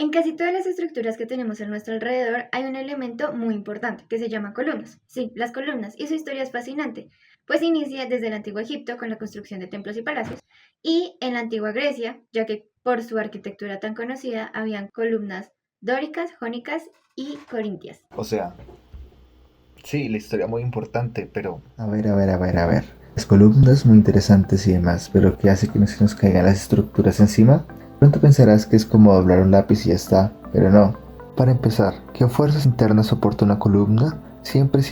En casi todas las estructuras que tenemos a nuestro alrededor hay un elemento muy importante que se llama columnas. Sí, las columnas, y su historia es fascinante, pues inicia desde el antiguo Egipto con la construcción de templos y palacios, y en la antigua Grecia, ya que por su arquitectura tan conocida habían columnas dóricas, jónicas y corintias. O sea, sí, la historia muy importante, pero A ver. Las columnas muy interesantes y demás, pero ¿qué hace que no se nos caigan las estructuras encima? Pronto pensarás que es como doblar un lápiz y ya está, pero no. Para empezar, ¿qué fuerzas internas soporta una columna? Siempre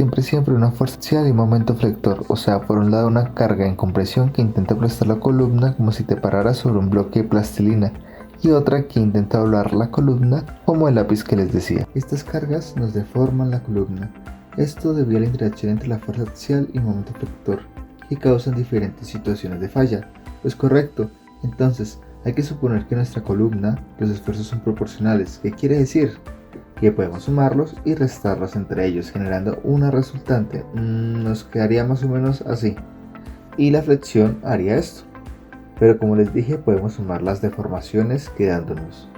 una fuerza axial y un momento flector, o sea, por un lado una carga en compresión que intenta aplastar la columna como si te pararas sobre un bloque de plastilina, y otra que intenta doblar la columna como el lápiz que les decía. Estas cargas nos deforman la columna. Esto debido a la interacción entre la fuerza axial y momento flector, que causan diferentes situaciones de falla. Pues correcto, entonces hay que suponer que en nuestra columna los esfuerzos son proporcionales. ¿Qué quiere decir? Que podemos sumarlos y restarlos entre ellos, generando una resultante. Nos quedaría más o menos así. Y la flexión haría esto. Pero como les dije, podemos sumar las deformaciones quedándonos.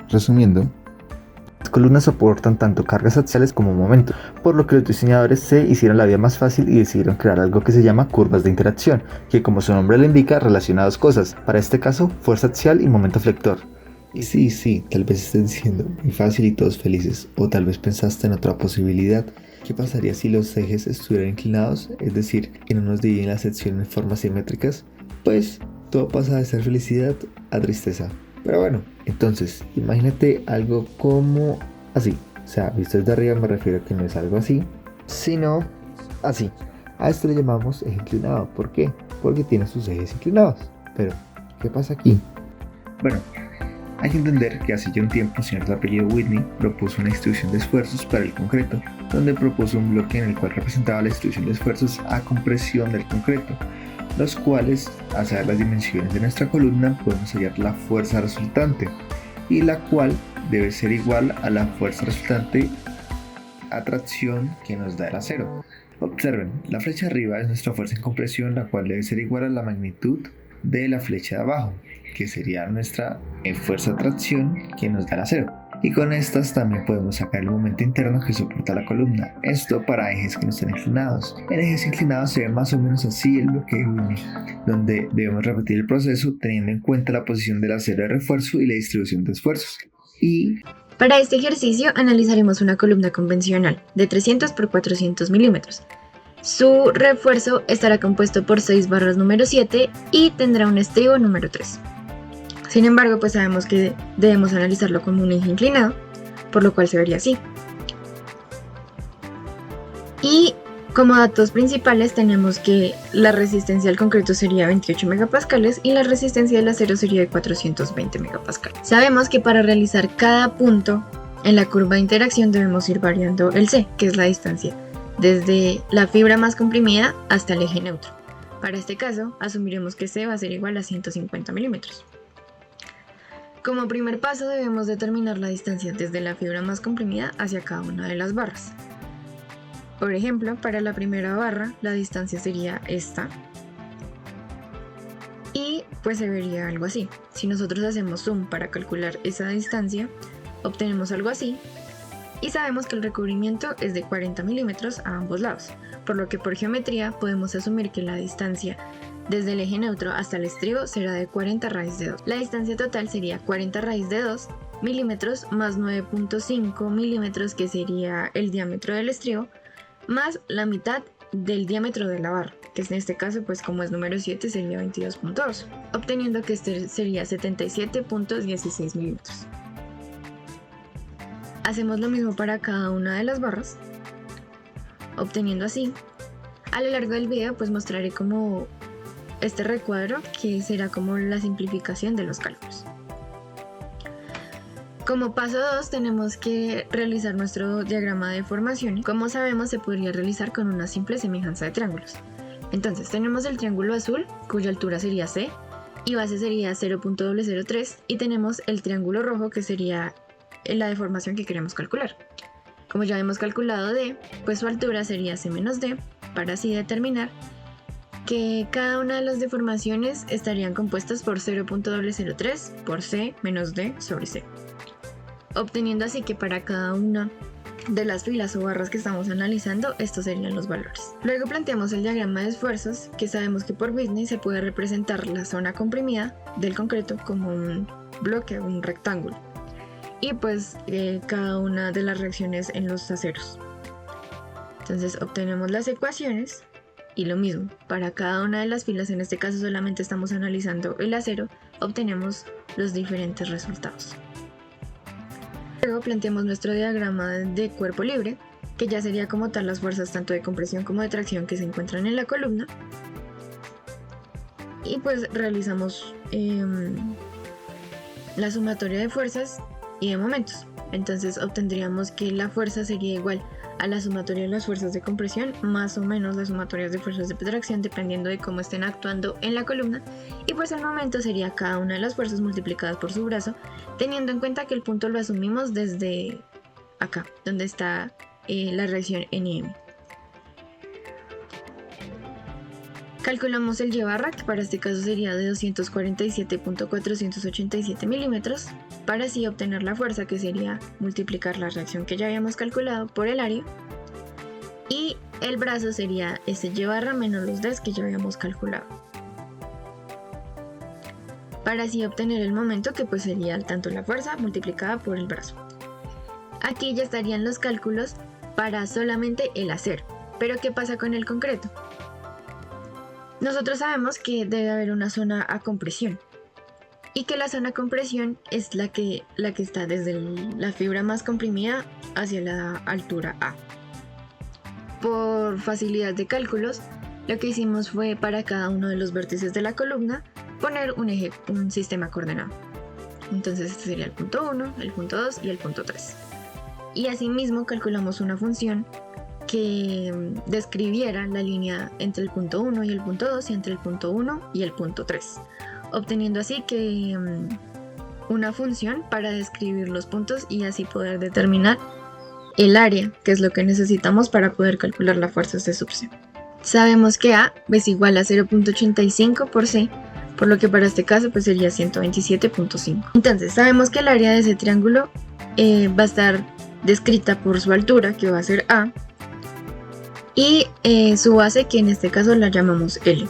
Resumiendo, las columnas soportan tanto cargas axiales como momentos, por lo que los diseñadores se hicieron la vida más fácil y decidieron crear algo que se llama curvas de interacción, que como su nombre lo indica, relaciona dos cosas, para este caso, fuerza axial y momento flector. Y sí, tal vez estés diciendo muy fácil y todos felices, o tal vez pensaste en otra posibilidad. ¿Qué pasaría si los ejes estuvieran inclinados? Es decir, que no nos dividen la sección en formas simétricas. Pues todo pasa de ser felicidad a tristeza. Pero bueno, entonces, imagínate algo como así. O sea, visto desde arriba me refiero a que no es algo así, sino así. A esto le llamamos eje inclinado. ¿Por qué? Porque tiene sus ejes inclinados. Pero, ¿qué pasa aquí? Bueno, hay que entender que hace ya un tiempo el señor de apellido Whitney propuso una distribución de esfuerzos para el concreto, donde propuso un bloque en el cual representaba la distribución de esfuerzos a compresión del concreto, los cuales, al saber las dimensiones de nuestra columna, podemos hallar la fuerza resultante, y la cual debe ser igual a la fuerza resultante a tracción que nos da el acero. Observen, la flecha arriba es nuestra fuerza en compresión, la cual debe ser igual a la magnitud de la flecha de abajo, que sería nuestra fuerza de tracción que nos da el acero. Y con estas también podemos sacar el momento interno que soporta la columna. Esto para ejes que no están inclinados. En ejes inclinados se ve más o menos así el bloque de Whitney, donde debemos repetir el proceso teniendo en cuenta la posición del acero de refuerzo y la distribución de esfuerzos. Para este ejercicio analizaremos una columna convencional de 300 por 400 milímetros. Su refuerzo estará compuesto por 6 barras número 7 y tendrá un estribo número 3. Sin embargo, pues sabemos que debemos analizarlo como un eje inclinado, por lo cual se vería así. Y como datos principales tenemos que la resistencia del concreto sería 28 megapascales y la resistencia del acero sería de 420 megapascales. Sabemos que para realizar cada punto en la curva de interacción debemos ir variando el C, que es la distancia desde la fibra más comprimida hasta el eje neutro. Para este caso, asumiremos que C va a ser igual a 150 milímetros. Como primer paso debemos determinar la distancia desde la fibra más comprimida hacia cada una de las barras. Por ejemplo, para la primera barra la distancia sería esta y pues se vería algo así. Si nosotros hacemos zoom para calcular esa distancia, obtenemos algo así y sabemos que el recubrimiento es de 40 milímetros a ambos lados, por lo que por geometría podemos asumir que la distancia desde el eje neutro hasta el estribo será de 40 raíz de 2. La distancia total sería 40 raíz de 2 milímetros más 9.5 milímetros, que sería el diámetro del estribo, más la mitad del diámetro de la barra, que en este caso, pues como es número 7, sería 22.2, obteniendo que este sería 77.16 milímetros. Hacemos lo mismo para cada una de las barras, obteniendo así. A lo largo del video pues mostraré como este recuadro, que será como la simplificación de los cálculos. Como paso 2 tenemos que realizar nuestro diagrama de deformaciones. Como sabemos, se podría realizar con una simple semejanza de triángulos. Entonces tenemos el triángulo azul, cuya altura sería C y base sería 0.003, y tenemos el triángulo rojo, que sería la deformación que queremos calcular. Como ya hemos calculado D, pues su altura sería C menos D, para así determinar que cada una de las deformaciones estarían compuestas por 0.003 por C menos D sobre C, obteniendo así que para cada una de las filas o barras que estamos analizando, estos serían los valores. Luego planteamos el diagrama de esfuerzos, que sabemos que por Whitney se puede representar la zona comprimida del concreto como un bloque, un rectángulo, y pues cada una de las reacciones en los aceros. Entonces obtenemos las ecuaciones y lo mismo, para cada una de las filas, en este caso solamente estamos analizando el acero, obtenemos los diferentes resultados. Luego planteamos nuestro diagrama de cuerpo libre, que ya sería como tal las fuerzas tanto de compresión como de tracción que se encuentran en la columna. Y pues realizamos la sumatoria de fuerzas y de momentos. Entonces obtendríamos que la fuerza sería igual a la sumatoria de las fuerzas de compresión más o menos las sumatorias de fuerzas de tracción, dependiendo de cómo estén actuando en la columna, y pues el momento sería cada una de las fuerzas multiplicadas por su brazo, teniendo en cuenta que el punto lo asumimos desde acá, donde está la reacción NM. Calculamos el Y barra, que para este caso sería de 247.487 milímetros, para así obtener la fuerza, que sería multiplicar la reacción que ya habíamos calculado por el área, y el brazo sería ese Y barra menos los Ds que ya habíamos calculado, para así obtener el momento, que pues sería tanto la fuerza multiplicada por el brazo. Aquí ya estarían los cálculos para solamente el acero, pero ¿qué pasa con el concreto? Nosotros sabemos que debe haber una zona a compresión y que la zona a compresión es la que está desde la fibra más comprimida hacia la altura A. Por facilidad de cálculos, lo que hicimos fue para cada uno de los vértices de la columna poner un sistema coordenado. Entonces este sería el punto 1, el punto 2 y el punto 3. Y asimismo calculamos una función que describiera la línea entre el punto 1 y el punto 2 y entre el punto 1 y el punto 3, obteniendo así que una función para describir los puntos y así poder determinar el área, que es lo que necesitamos para poder calcular las fuerzas de sub C. Sabemos que A es igual a 0.85 por C, por lo que para este caso pues sería 127.5. Entonces sabemos que el área de ese triángulo va a estar descrita por su altura, que va a ser A, y su base, que en este caso la llamamos L.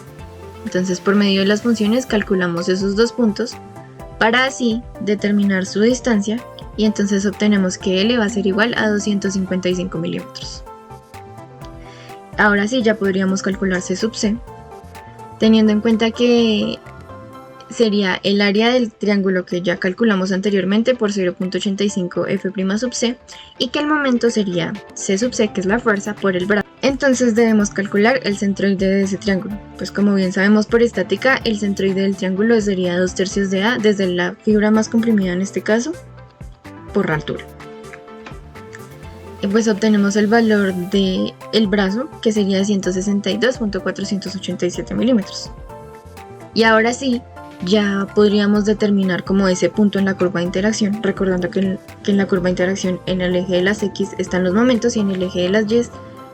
Entonces por medio de las funciones calculamos esos dos puntos para así determinar su distancia, y entonces obtenemos que L va a ser igual a 255 milímetros. Ahora sí ya podríamos calcular C sub C, teniendo en cuenta que sería el área del triángulo que ya calculamos anteriormente por 0.85 F' sub C, y que el momento sería C sub C, que es la fuerza, por el brazo. Entonces debemos calcular el centroide de ese triángulo. Pues como bien sabemos por estática, el centroide del triángulo sería 2/3 de A desde la fibra más comprimida, en este caso, por la altura. Y pues obtenemos el valor del brazo, que sería de 162.487 milímetros. Y ahora sí, ya podríamos determinar como ese punto en la curva de interacción, recordando que en la curva de interacción en el eje de las X están los momentos y en el eje de las Y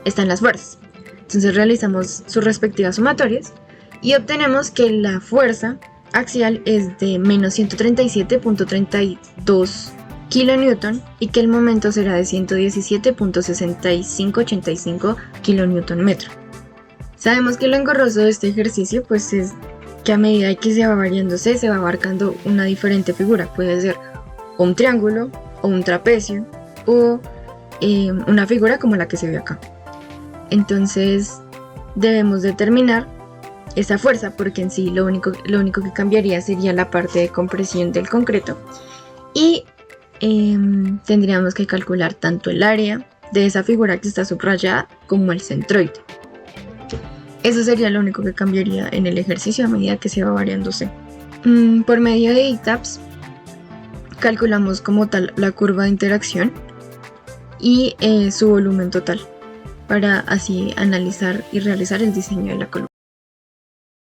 están las fuerzas. Entonces realizamos sus respectivas sumatorias y obtenemos que la fuerza axial es de menos 137.32 kN y que el momento será de 117.6585 kN/m. Sabemos que lo engorroso de este ejercicio pues es que a medida que se va variando C, se va abarcando una diferente figura. Puede ser un triángulo o un trapecio o una figura como la que se ve acá. Entonces debemos determinar esa fuerza, porque en sí lo único que cambiaría sería la parte de compresión del concreto, y tendríamos que calcular tanto el área de esa figura que está subrayada como el centroide. Eso sería lo único que cambiaría en el ejercicio a medida que se va variando C. Por medio de ITAPS calculamos como tal la curva de interacción y su volumen total, para así analizar y realizar el diseño de la columna.